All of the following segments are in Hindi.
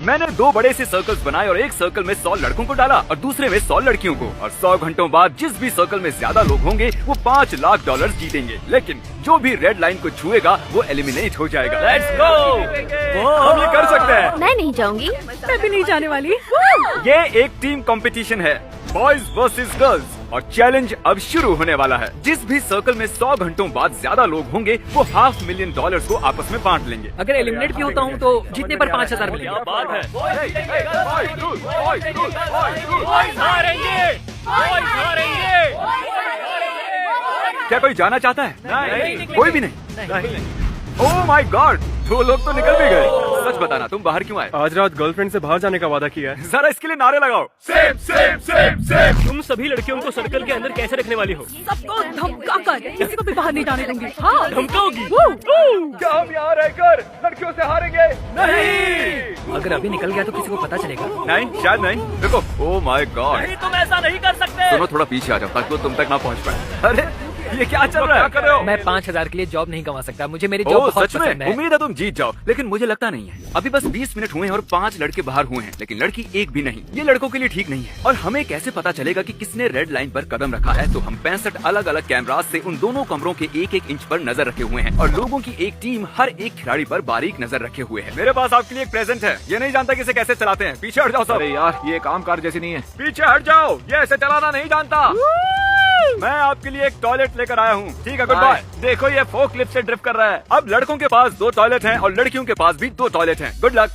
मैंने 2 बड़े से सर्कल्स बनाए और एक सर्कल में 100 लड़कों को डाला और दूसरे में 100 लड़कियों को, और 100 घंटों बाद जिस भी सर्कल में ज्यादा लोग होंगे वो $5 लाख जीतेंगे। लेकिन जो भी रेड लाइन को छुएगा वो एलिमिनेट हो जाएगा। लेट्स गो, हम ये कर सकते हैं। मैं नहीं जाऊंगी। मैं भी नहीं जाने वाली। ये एक टीम कंपटीशन है, बॉयज वर्सेस गर्ल्स, और चैलेंज अब शुरू होने वाला है। जिस भी सर्कल में 100 घंटों बाद ज्यादा लोग होंगे वो $500,000 को आपस में बांट लेंगे। अगर एलिमिनेट भी होता हूँ तो जीतने पर 5,000 मिलेंगे। क्या बात है। क्या कोई जाना चाहता है? नहीं। कोई भी नहीं। ओह माय गॉड, 2 लोग तो निकल भी गए। सच बताना, तुम बाहर क्यों आए? आज रात गर्लफ्रेंड से बाहर जाने का वादा किया है। जरा इसके लिए नारे लगाओ। Same same same same. तुम सभी लड़कियों को सर्कल के अंदर कैसे रखने वाली हो? सबको धमका कर किसी को भी बाहर नहीं जाने दूंगी। हाँ, धमकाओगी? क्या हम यहाँ रहकर लड़कियों से हारेंगे? नहीं। अगर अभी निकल गया तो किसी को पता चलेगा। नहीं, शायद नहीं। देखो, ओह माय गॉड। तुम ऐसा नहीं कर सकते। सुनो, थोड़ा पीछे आ जाओ ताकि वो तुम तक ना पहुँच पाए। अरे ये क्या चल रहा है? क्या कर रहे हो? मैं 5,000 के लिए जॉब नहीं गंवा सकता। मुझे मेरी जॉब बहुत सच में पसंद है। उम्मीद है तुम जीत जाओ, लेकिन मुझे लगता नहीं है। अभी बस 20 मिनट हुए हैं और 5 लड़के बाहर हुए हैं, लेकिन लड़की एक भी नहीं। ये लड़कों के लिए ठीक नहीं है। और हमें कैसे पता चलेगा कि किसने रेड लाइन पर कदम रखा है? तो हम 65 अलग अलग कैमरास से उन दोनों कमरों के 1-1 इंच पर नजर रखे हुए हैं, और लोगों की एक टीम हर एक खिलाड़ी पर बारीक नजर रखे हुए है। मेरे पास आपके लिए एक प्रेजेंट है। ये नहीं जानता कि इसे कैसे चलाते हैं। पीछे हट जाओ सब। अरे यार, ये काम कार जैसी नहीं है। पीछे हट जाओ, ये ऐसे चलाना नहीं जानता। मैं आपके लिए एक टॉयलेट लेकर आया हूँ। ठीक है, गुड बाय। देखो, ये फोक लिफ्ट से ड्रिफ्ट कर रहा है। अब लड़कों के पास 2 टॉयलेट हैं और लड़कियों के पास भी 2 टॉयलेट हैं। Good luck.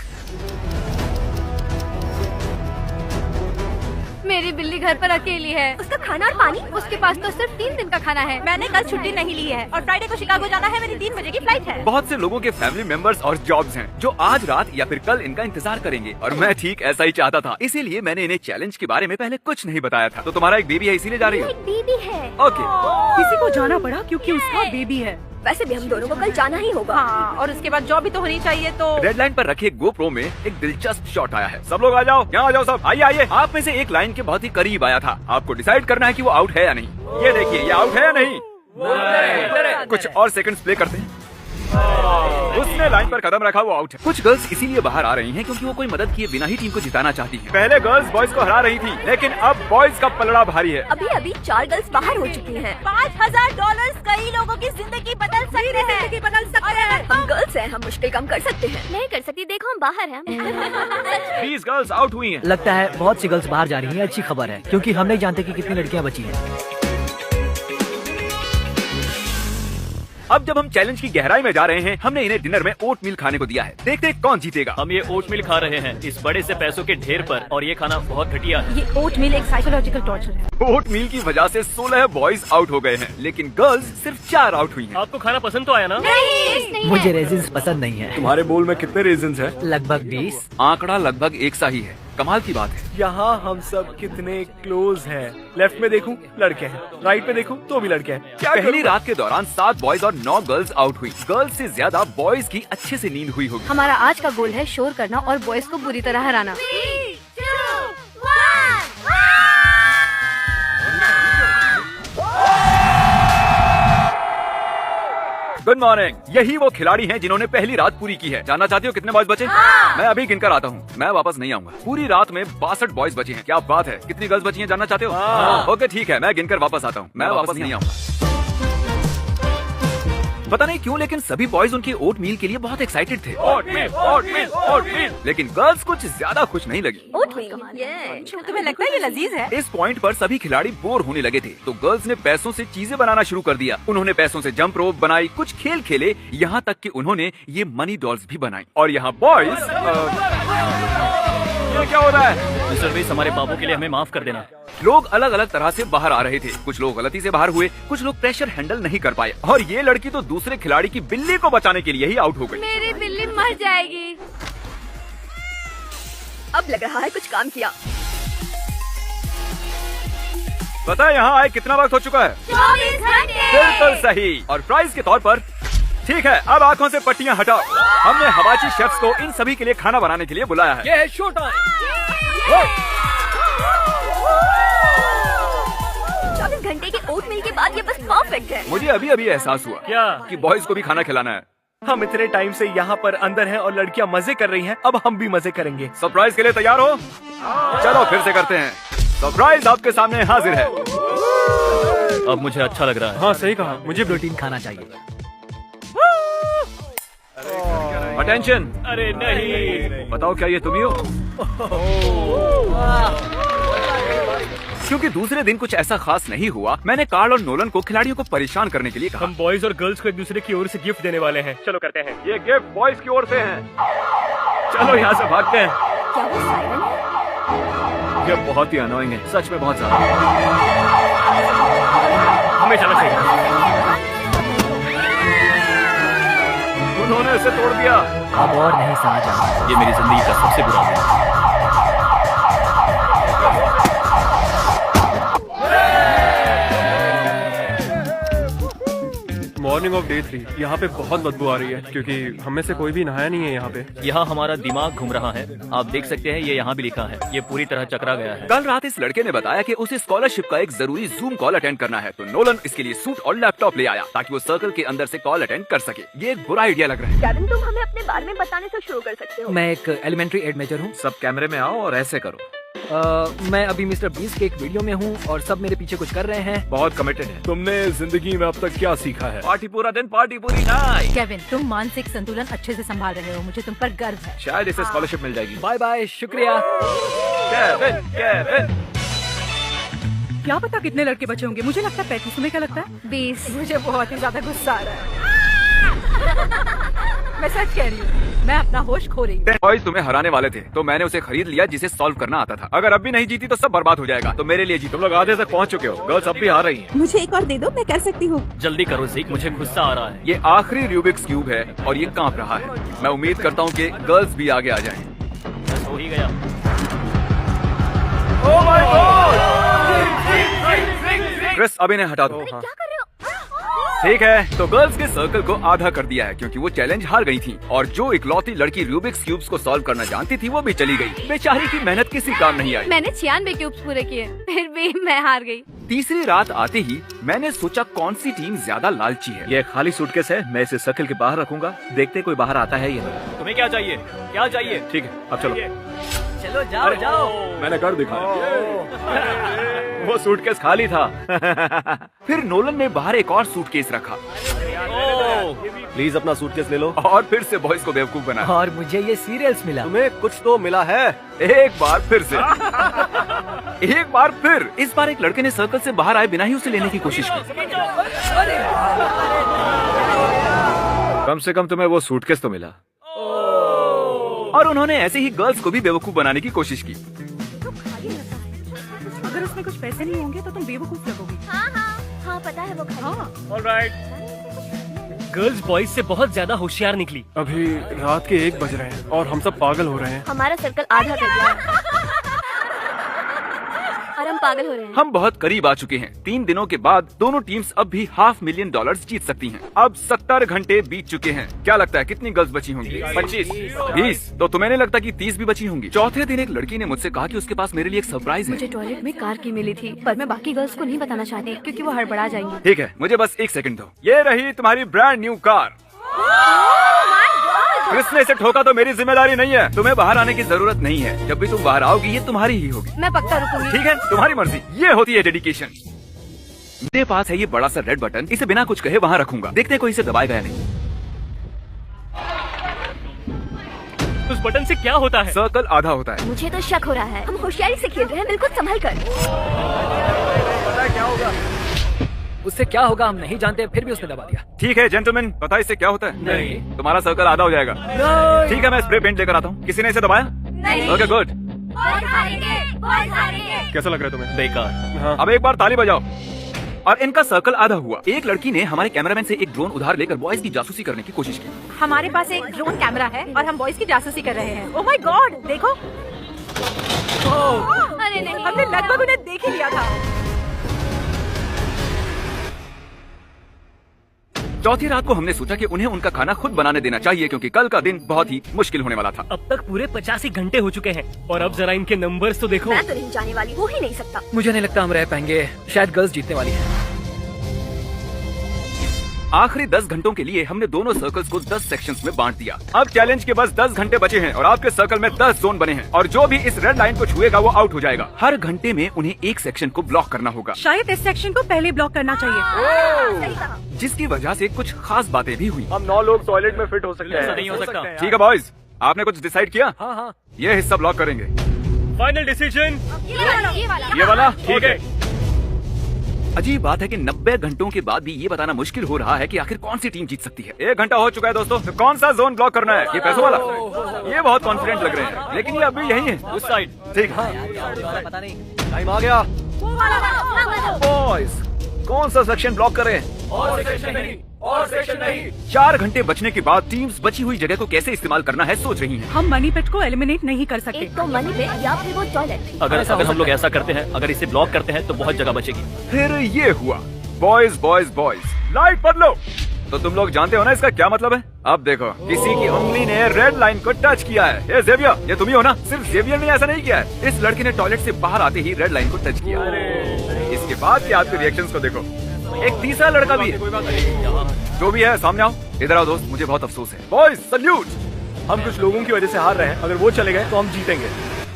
मेरी बिल्ली घर पर अकेली है। उसका खाना और पानी, उसके पास तो सिर्फ 3 दिन का खाना है। मैंने कल छुट्टी नहीं ली है और फ्राइडे को शिकागो जाना है। मेरी 3 बजे की फ्लाइट है। बहुत से लोगों के फैमिली मेंबर्स और जॉब्स हैं जो आज रात या फिर कल इनका इंतजार करेंगे, और मैं ठीक ऐसा ही चाहता था। इसीलिए मैंने इन्हें चैलेंज के बारे में पहले कुछ नहीं बताया था। तो तुम्हारा एक बेबी है, इसीलिए जा रही हो? एक बेबी है। ओके। किसी को जाना पड़ा क्योंकि उसका बेबी है। वैसे भी हम दोनों को कल जाना ही होगा। हाँ, और उसके बाद जॉब भी तो होनी चाहिए। तो रेड लाइन पर रखे GoPro में एक दिलचस्प शॉट आया है। सब लोग आ जाओ, यहाँ आ जाओ सब। आइए आइए। आप में से एक लाइन के बहुत ही करीब आया था। आपको डिसाइड करना है कि वो आउट है या नहीं। ये देखिए, ये आउट है या नहीं। कुछ और सेकंड्स प्ले करते हैं। उसने लाइन पर कदम रखा, वो आउट है। कुछ गर्ल्स इसीलिए बाहर आ रही हैं क्योंकि वो कोई मदद किए बिना ही टीम को जिताना चाहती हैं। पहले गर्ल्स बॉयज को हरा रही थी, लेकिन अब बॉयज का पलड़ा भारी है। अभी अभी 4 गर्ल्स बाहर हो चुकी हैं। $5,000 कई लोगों की जिंदगी बदल सकते हैं। हम गर्ल्स हैं, हम मुश्किल कम कर सकते हैं। नहीं कर सकती, देखो हम बाहर हैं। 20 गर्ल्स आउट हुई हैं। लगता है बहुत सी गर्ल्स बाहर जा रही हैं। अच्छी खबर है, क्योंकि हम नहीं जानते कि कितनी लड़कियां बची हैं। अब जब हम चैलेंज की गहराई में जा रहे हैं, हमने इन्हें डिनर में ओट मील खाने को दिया है। देखते हैं कौन जीतेगा। हम ये ओट मिल खा रहे हैं इस बड़े से पैसों के ढेर पर, और ये खाना बहुत घटिया है। ये ओट मील एक साइकोलॉजिकल टॉर्चर है। ओट मील की वजह से 16 बॉयज आउट हो गए हैं, लेकिन गर्ल्स सिर्फ 4 आउट हुई हैं। आपको खाना पसंद तो आया ना? नहीं, मुझे रेजिन्स पसंद नहीं है। तुम्हारे बोल में कितने रीजंस हैं? लगभग 20। आंकड़ा लगभग एक सा ही है। कमाल की बात है। यहाँ हम सब कितने क्लोज हैं। लेफ्ट में देखूं लड़के हैं, राइट में देखूं तो भी लड़के हैं। क्या पहली रात के दौरान 7 बॉयज और 9 गर्ल्स आउट हुई। गर्ल्स से ज्यादा बॉयज की अच्छे से नींद हुई होगी। हमारा आज का गोल है शोर करना और बॉयज को बुरी तरह हराना। 3, 2, 1। Good morning. यही वो खिलाड़ी हैं जिन्होंने पहली रात पूरी की है। जानना चाहती हो कितने बॉयज बचे? मैं अभी गिनकर आता हूँ, मैं वापस नहीं आऊंगा। पूरी रात में 62 बॉयज बचे हैं। क्या बात है। कितनी गर्ल्स बची हैं जानना चाहते हो? ओके ठीक है, मैं गिनकर वापस आता हूँ। मैं वापस नहीं आऊंगा। पता नहीं क्यों, लेकिन सभी बॉयज उनके ओट मील के लिए बहुत एक्साइटेड थे। ओट मील, ओट मील, ओट मील। लेकिन गर्ल्स कुछ ज्यादा खुश नहीं लगी। तुम्हें लगता है ये लजीज है? इस पॉइंट पर सभी खिलाड़ी बोर होने लगे थे, तो गर्ल्स ने पैसों से चीजें बनाना शुरू कर दिया। उन्होंने पैसों से जंप रोप बनाई, कुछ खेल खेले, यहाँ तक कि उन्होंने ये मनी डॉल्स भी बनाई। और यहाँ बॉयज ये क्या हो रहा है? मिस्टर बीस, हमारे पापों के लिए हमें माफ कर देना। लोग अलग अलग तरह से बाहर आ रहे थे। कुछ लोग गलती से बाहर हुए, कुछ लोग प्रेशर हैंडल नहीं कर पाए, और ये लड़की तो दूसरे खिलाड़ी की बिल्ली को बचाने के लिए ही आउट हो गई। मेरी बिल्ली मर जाएगी। अब लग रहा है कुछ काम किया। पता है यहाँ आए कितना वक्त हो चुका है? 24 घंटे। बिल्कुल सही। और प्राइज के तौर पर, ठीक है, अब आंखों से पट्टियां हटाओ। हमने हवाची शेफ्स को इन सभी के लिए खाना बनाने के लिए बुलाया है। ये है शो टाइम। 24 घंटे के ओट मील के बाद ये बस परफेक्ट है। मुझे अभी अभी एहसास हुआ क्या? कि बॉयज को भी खाना खिलाना है। हम इतने टाइम से यहाँ पर अंदर हैं और लड़कियाँ मजे कर रही हैं, अब हम भी मजे करेंगे। सरप्राइज के लिए तैयार हो? चलो फिर से करते हैं। सरप्राइज आपके सामने हाजिर है। अब मुझे अच्छा लग रहा है। हाँ सही कहा, मुझे प्रोटीन खाना चाहिए। अटेंशन। अरे नहीं। बताओ क्या ये तुम ही हो? क्योंकि दूसरे दिन कुछ ऐसा खास नहीं हुआ, मैंने कार्ल और नोलन को खिलाड़ियों को परेशान करने के लिए कहा। हम बॉयज और गर्ल्स को एक दूसरे की ओर से गिफ्ट देने वाले हैं। चलो करते हैं। ये गिफ्ट बॉयज की ओर से है। चलो यहाँ से भागते हैं। क्या वो सायरन है? ये बहुत ही अनोइंग है, सच में बहुत ज्यादा। हमें जाना चाहिए। उन्होंने इसे तोड़ दिया। अब और नहीं सहा जाना। ये मेरी जिंदगी का सबसे बुरा दिन है। Morning of day 3। यहाँ पे बहुत बदबू आ रही है क्योंकि हम में से कोई भी नहाया नहीं है यहाँ पे। यहाँ हमारा दिमाग घूम रहा है। आप देख सकते हैं ये यहाँ भी लिखा है। ये पूरी तरह चकरा गया है। कल रात इस लड़के ने बताया कि उसे स्कॉलरशिप का एक जरूरी जूम कॉल अटेंड करना है, तो नोलन इसके लिए सूट और लैपटॉप ले आया ताकि वो सर्कल के अंदर से कॉल अटेंड कर सके। ये एक बुरा आइडिया लग रहा है। केविन, तुम हमें अपने बारे में बताने से शुरू कर सकते हो। मैं एक एलिमेंट्री एड मेजर हूँ। सब कैमरे में आओ और ऐसे करो। मैं अभी मिस्टर बीस्ट के एक वीडियो में हूँ और सब मेरे पीछे कुछ कर रहे हैं। बहुत कमिटेड है। तुमने जिंदगी में अब तक क्या सीखा है? पार्टी पूरा दिन, पार्टी पूरी नाइट। केविन, तुम मानसिक संतुलन अच्छे से संभाल रहे हो। मुझे तुम पर गर्व है। शायद इसे स्कॉलरशिप मिल जाएगी। बाय बाय, शुक्रिया। Kevin, Kevin. क्या पता कितने लड़के बचे होंगे। मुझे लगता है 35। तुम्हें क्या लगता है? 20। मुझे बहुत ही ज्यादा गुस्सा आ रहा है। मैं सच कह रही हूँ, मैं अपना होश खो रही हूँ। बॉयज तुम्हें हराने वाले थे, तो मैंने उसे खरीद लिया जिसे सॉल्व करना आता था। अगर अब भी नहीं जीती तो सब बर्बाद हो जाएगा, तो मेरे लिए जीत। तुम लोग आधे तक पहुंच चुके हो। गर्ल्स अब भी हार रही हैं। मुझे एक और दे दो, मैं कर सकती हूँ। जल्दी करो ज़ीक, मुझे गुस्सा आ रहा है। ये आखिरी रूबिक्स क्यूब है और ये कांप रहा है। मैं उम्मीद करता हूँ कि गर्ल्स भी आगे आ जाएं। मैं सो ही गया। क्रिस, अब इन्हें हटा दो। क्या कर रहे हो? ठीक है, तो गर्ल्स के सर्कल को आधा कर दिया है क्योंकि वो चैलेंज हार गई थी, और जो इकलौती लड़की रूबिक्स क्यूब्स को सॉल्व करना जानती थी वो भी चली गई। बेचारी की मेहनत किसी काम नहीं आई। मैंने 96 क्यूब्स पूरे किए, फिर भी मैं हार गई। तीसरी रात आते ही मैंने सोचा कौन सी टीम ज्यादा लालची है। ये खाली सूटकेस है, मैं इसे सर्कल के बाहर रखूंगा। देखते कोई बाहर आता है या नहीं। तुम्हें क्या चाहिए? क्या चाहिए? ठीक है, अब चलो। चलो जाओ जाओ। मैंने कर दिखाया। वो सूटकेस खाली था। फिर नोलन ने बाहर एक और सूटकेस रखा प्लीज अपना सूटकेस ले लो। और फिर से बॉयज को बेवकूफ बनाया। और मुझे ये सीरियल्स मिला। तुम्हें कुछ तो मिला है। एक बार फिर से। एक बार फिर। इस बार एक लड़के ने सर्कल से बाहर आए बिना ही उसे लेने की कोशिश की। कम से कम तुम्हें वो सूटकेस तो मिला। और उन्होंने ऐसे ही गर्ल्स को भी बेवकूफ बनाने की कोशिश की। अगर उसमें कुछ पैसे नहीं होंगे तो तुम बेवकूफ लगोगी। हाँ, पता है वो खाली। ऑलराइट। गर्ल्स बॉयज से बहुत ज्यादा होशियार निकली। अभी रात के 1 बज रहे हैं और हम सब पागल हो रहे हैं। हमारा सर्कल आधा कर दिया है। और हम पागल हो रहे हैं। हम बहुत करीब आ चुके हैं। 3 दिनों के बाद दोनों टीम्स अब भी $500,000 जीत सकती हैं। अब 70 घंटे बीत चुके हैं। क्या लगता है कितनी गर्ल्स बची होंगी? 25, 20। तो तुम्हें नहीं लगता कि 30 भी बची होंगी? चौथे दिन एक लड़की ने मुझसे कहा कि उसके पास मेरे लिए एक सरप्राइज है। मुझे टॉयलेट में कार की मिली थी, पर मैं बाकी गर्ल्स को नहीं बताना चाहती क्योंकि वो हड़बड़ा जाएंगी। ठीक है, मुझे बस 1 सेकंड दो। ये रही तुम्हारी ब्रांड न्यू कार। क्रिस ने इसे ठोका तो मेरी जिम्मेदारी नहीं है। तुम्हें बाहर आने की जरूरत नहीं है। जब भी तुम बाहर आओगी ये तुम्हारी ही होगी। मैं पक्का रुकूंगी। ठीक है, तुम्हारी मर्जी। ये होती है डेडिकेशन। मेरे पास है ये बड़ा सा रेड बटन। इसे बिना कुछ कहे वहाँ रखूंगा। देखते हैं कोई इसे दबाएगा या नहीं। उस बटन से क्या होता है? सर्कल आधा होता है। मुझे तो शक हो रहा है। हम होशियारी से खेल रहे हैं, बिल्कुल संभल कर। उससे क्या होगा हम नहीं जानते, फिर भी उसने दबा दिया। ठीक है जेंटलमैन, पता है इससे क्या होता है? नहीं। तुम्हारा सर्कल आधा हो जाएगा। ठीक है, मैं स्प्रे पेंट लेकर आता हूँ। किसी ने इसे दबाया? नहीं। Okay good. कैसा लग रहा है तुम्हें? बेकार। हाँ। अब एक बार ताली बजाओ। और इनका सर्कल आधा हुआ। एक लड़की ने हमारे कैमरामैन से एक ड्रोन उधार लेकर बॉयज की जासूसी करने की कोशिश की। हमारे पास एक ड्रोन कैमरा है और हम बॉयज की जासूसी कर रहे हैं। ओह माय गॉड, देखो। अरे नहीं। हमने लगभग उन्हें देख ही लिया था। चौथी रात को हमने सोचा कि उन्हें उनका खाना खुद बनाने देना चाहिए क्योंकि कल का दिन बहुत ही मुश्किल होने वाला था। अब तक पूरे 85 घंटे हो चुके हैं और अब जरा इनके नंबर्स तो देखो। मैं तो नहीं जाने वाली, हो ही नहीं सकता। मुझे नहीं लगता हम रह पाएंगे। शायद गर्ल्स जीतने वाली है। आखिरी 10 घंटों के लिए हमने दोनों सर्कल्स को 10 सेक्शंस में बांट दिया। अब चैलेंज के बस 10 घंटे बचे हैं और आपके सर्कल में 10 जोन बने हैं और जो भी इस रेड लाइन को छुएगा वो आउट हो जाएगा। हर घंटे में उन्हें एक सेक्शन को ब्लॉक करना होगा, शायद इस सेक्शन को पहले ब्लॉक करना चाहिए। जिसकी वजह से कुछ खास बातें भी हुई। हम 9 लोग टॉयलेट में फिट हो सकते हैं। ऐसा नहीं हो सकता। ठीक है बॉयज, आपने कुछ डिसाइड किया? हाँ। ये हिस्सा ब्लॉक करेंगे। फाइनल डिसीजन ये वाला ठीक है। अजीब बात है कि 90 घंटों के बाद भी ये बताना मुश्किल हो रहा है कि आखिर कौन सी टीम जीत सकती है। 1 घंटा हो चुका है दोस्तों, तो कौन सा जोन ब्लॉक करना है? ये पैसों वाला? ये बहुत कॉन्फिडेंट लग रहे हैं, लेकिन ये अभी यही है, उस साइड। ठीक है, पता नहीं। टाइम आ गया। बॉयज, कौन सा सेक्शन ब्लॉक करें? और सेक्शन नहीं। 4 घंटे बचने के बाद टीम्स बची हुई जगह को कैसे इस्तेमाल करना है सोच रही हैं। हम मनी पिट को एलिमिनेट नहीं कर सकते। एक तो मनी पिट या फिर वो टॉयलेट। अगर हम लोग ऐसा करते हैं, अगर इसे ब्लॉक करते हैं तो बहुत जगह बचेगी। फिर ये हुआ, बॉयज बॉयज बॉयज, लाइट बदलो। तो तुम लोग जानते हो ना इसका क्या मतलब है? अब देखो, किसी की उंगली ने रेड लाइन को टच किया है। ये जेवियर, ये तुम ही हो ना? सिर्फ जेवियर ने ऐसा नहीं किया है, इस लड़के ने टॉयलेट से बाहर आते ही रेड लाइन को टच किया। इसके बाद के आपके रिएक्शंस को देखो। एक तीसरा लड़का भी है। जो भी है सामने आओ, इधर आओ दोस्त, मुझे बहुत अफसोस है। Boys salute. हम कुछ लोगों की वजह से हार रहे हैं, अगर वो चले गए तो हम जीतेंगे।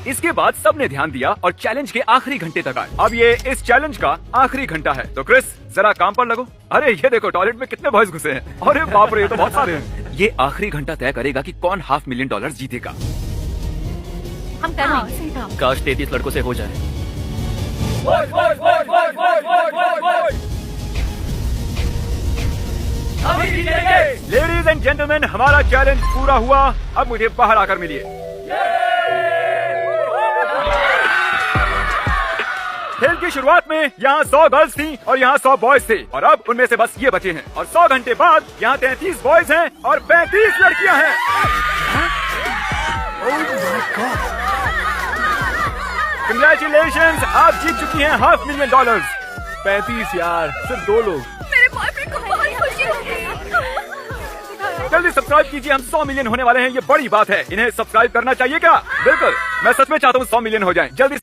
इसके बाद सबने ध्यान दिया और चैलेंज के आखिरी घंटे तक आए। अब ये इस चैलेंज का आखिरी घंटा है, तो क्रिस जरा काम पर लगो। अरे ये देखो, टॉयलेट में कितने बॉयज घुसे हैं। अरे बाप रे, ये तो बहुत सारे हैं। ये आखिरी घंटा तय करेगा कि कौन $500,000 जीतेगा। हम कर लेंगे। काश 33 लड़कों से हो जाए। लेडीज एंड जेंटलमैन, हमारा चैलेंज पूरा हुआ। अब मुझे बाहर आकर मिलिए। खेल की शुरुआत में यहाँ 100 गर्ल्स थी और यहाँ 100 बॉयज थे, और अब उनमें से बस ये बचे हैं। और 100 घंटे बाद यहाँ 33 बॉयज हैं और 35 लड़कियाँ हैं। कंग्रेचुलेशंस, आप जीत चुकी हैं $500,000। 35 यार, सिर्फ 2 लोग। मेरे बॉयफ्रेंड को बहुत खुशी होगी। जल्दी सब्सक्राइब कीजिए, हम 100 मिलियन होने वाले हैं। ये बड़ी बात है, इन्हें सब्सक्राइब करना चाहिए क्या? बिल्कुल, मैं सच में चाहता हूँ 100 मिलियन हो जाएं। जल्दी